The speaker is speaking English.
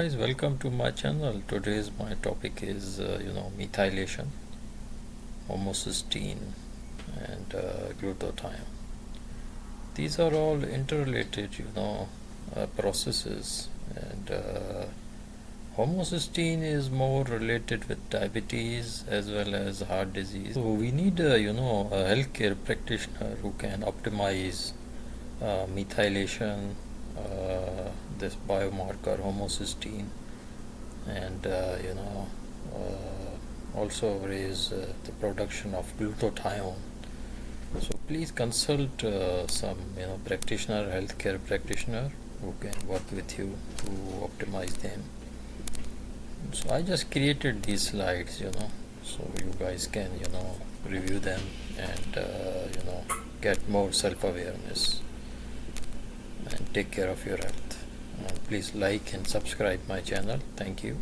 Guys, welcome to my channel. Today's my topic is methylation, homocysteine, and glutathione. These are all interrelated processes, and homocysteine is more related with diabetes as well as heart disease. So we need a healthcare practitioner who can optimize methylation, this biomarker homocysteine, and also raise the production of glutathione. So please consult some practitioner, healthcare practitioner who can work with you to optimize them. So I just created these slides, so you guys can review them and get more self-awareness and take care of your health. And please like and subscribe my channel. Thank you.